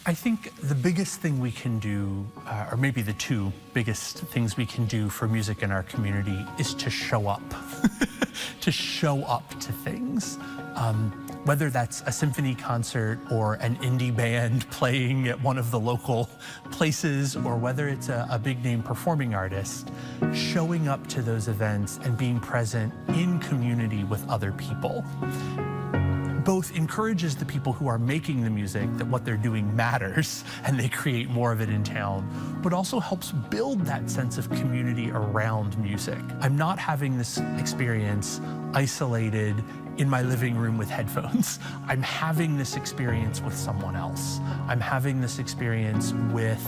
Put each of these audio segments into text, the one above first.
I think the biggest thing we can do, or maybe the two biggest things we can do for music in our community, is to show up, to show up to things. Whether that's a symphony concert or an indie band playing at one of the local places, or whether it's a big name performing artist, showing up to those events and being present in community with other people both encourages the people who are making the music that what they're doing matters and they create more of it in town, but also helps build that sense of community around music. I'm not having this experience isolated in my living room with headphones. I'm having this experience with someone else. I'm having this experience with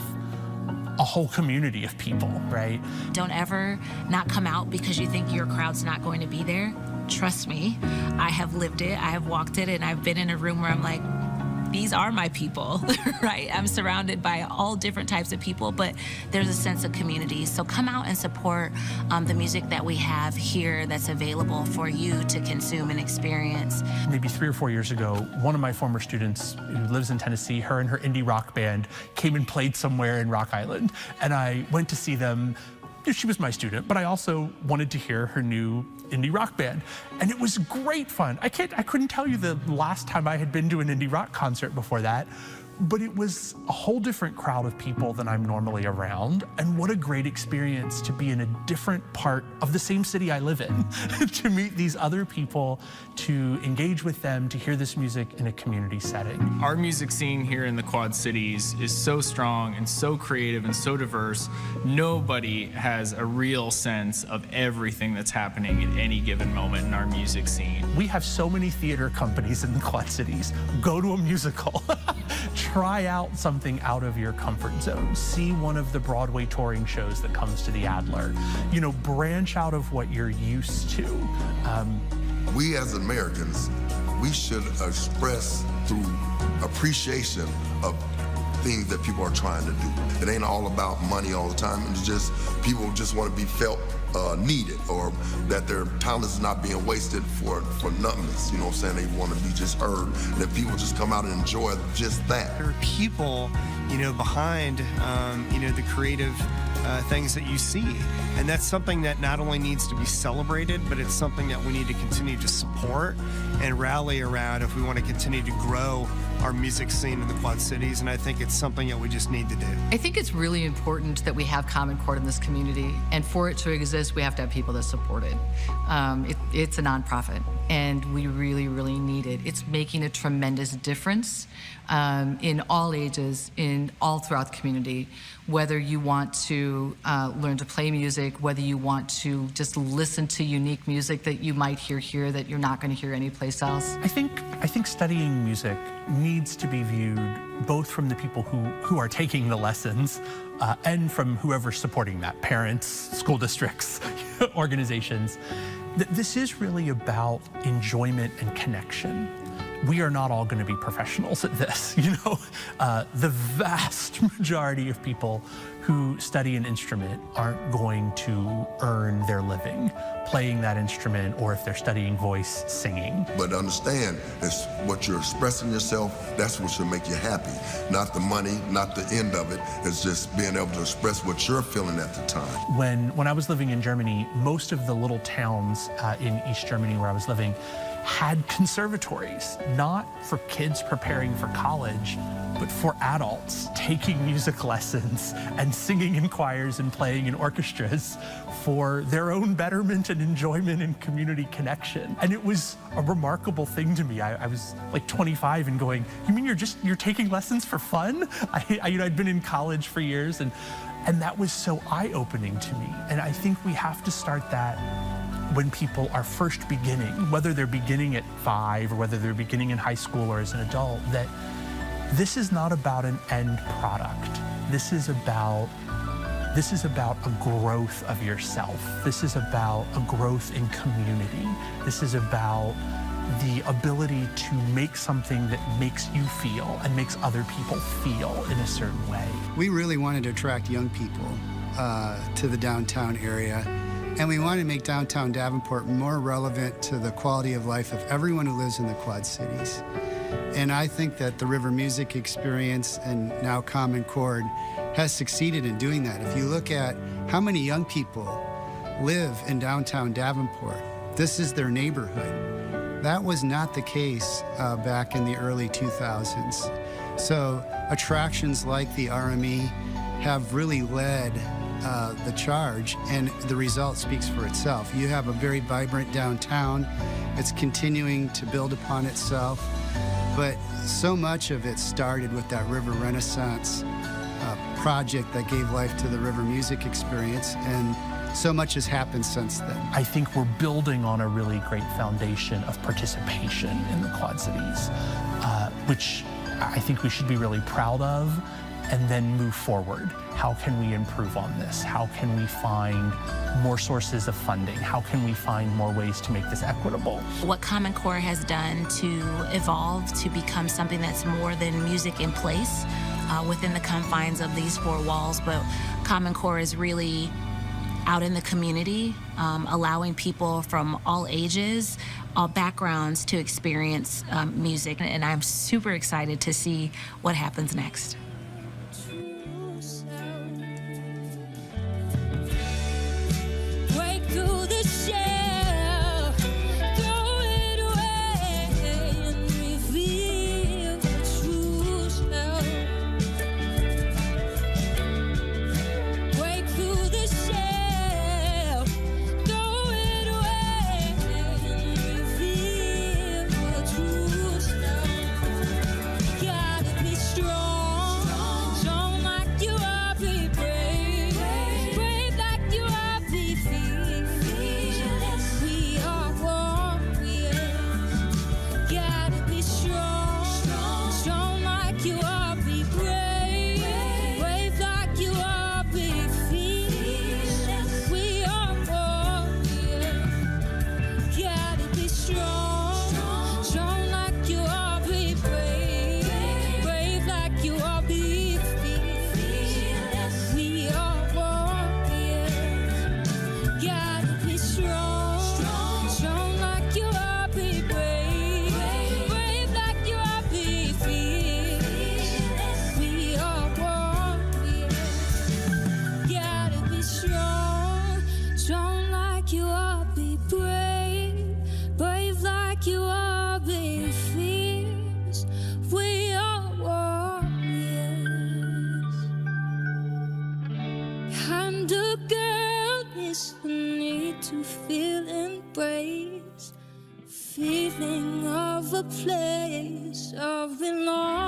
a whole community of people, right? Don't ever not come out because you think your crowd's not going to be there. Trust me, I have lived it, I have walked it, and I've been in a room where I'm like, these are my people, right? I'm surrounded by all different types of people, but there's a sense of community. So come out and support the music that we have here that's available for you to consume and experience. Maybe 3 or 4 years ago, one of my former students who lives in Tennessee, her and her indie rock band came and played somewhere in Rock Island, and I went to see them. She was my student, but I also wanted to hear her new indie rock band. And it was great fun. I couldn't tell you the last time I had been to an indie rock concert before that, but it was a whole different crowd of people than I'm normally around. And what a great experience to be in a different part of the same city I live in, to meet these other people, to engage with them, to hear this music in a community setting. Our music scene here in the Quad Cities is so strong and so creative and so diverse. Nobody has a real sense of everything that's happening at any given moment in our music scene. We have so many theater companies in the Quad Cities. Go to a musical. Try out something out of your comfort zone. See one of the Broadway touring shows that comes to the Adler. You know, branch out of what you're used to. We as Americans, we should express through appreciation of things that people are trying to do. It ain't all about money all the time. It's just people just want to be felt needed, or that their talent is not being wasted for numbness. You know what I'm saying? They want to be just heard, and if people just come out and enjoy just that. There are people, you know, behind, you know, the creative things that you see. And that's something that not only needs to be celebrated, but it's something that we need to continue to support and rally around if we want to continue to grow our music scene in the Quad Cities, and I think it's something that we just need to do. I think it's really important that we have Common Chord in this community, and for it to exist, we have to have people that support it. It's a nonprofit, and we really, really need it. It's making a tremendous difference in all ages, in all throughout the community. Whether you want to learn to play music, whether you want to just listen to unique music that you might hear here that you're not going to hear anyplace else. I think studying music needs to be viewed both from the people who are taking the lessons and from whoever's supporting that, parents, school districts, organizations. This is really about enjoyment and connection. We are not all going to be professionals at this, you know. The vast majority of people who study an instrument aren't going to earn their living playing that instrument, or if they're studying voice, singing. But understand, it's what you're expressing yourself, that's what should make you happy. Not the money, not the end of it. It's just being able to express what you're feeling at the time. When I was living in Germany, most of the little towns in East Germany where I was living had conservatories, not for kids preparing for college, but for adults taking music lessons and singing in choirs and playing in orchestras for their own betterment and enjoyment and community connection. And it was a remarkable thing to me. I was like 25 and going, you mean you're taking lessons for fun? I'd been in college for years, and that was so eye-opening to me. And I think we have to start that when people are first beginning, whether they're beginning at 5 or whether they're beginning in high school or as an adult, that this is not about an end product. This is about a growth of yourself. This is about a growth in community. This is about the ability to make something that makes you feel and makes other people feel in a certain way. We really wanted to attract young people to the downtown area, And we want to make downtown Davenport more relevant to the quality of life of everyone who lives in the Quad Cities. And I think that the River Music Experience and now Common Chord has succeeded in doing that. If you look at how many young people live in downtown Davenport, this is their neighborhood. That was not the case back in the early 2000s. So attractions like the RME have really led the charge, and the result speaks for itself. You have a very vibrant downtown. It's continuing to build upon itself, but so much of it started with that River Renaissance project that gave life to the River Music Experience, and so much has happened since then. I think we're building on a really great foundation of participation in the Quad Cities, which I think we should be really proud of, and then move forward. How can we improve on this? How can we find more sources of funding? How can we find more ways to make this equitable? What Common Core has done to evolve to become something that's more than music in place within the confines of these four walls, but Common Core is really out in the community, allowing people from all ages, all backgrounds to experience music. And I'm super excited to see what happens next. Feeling of a place of belonging.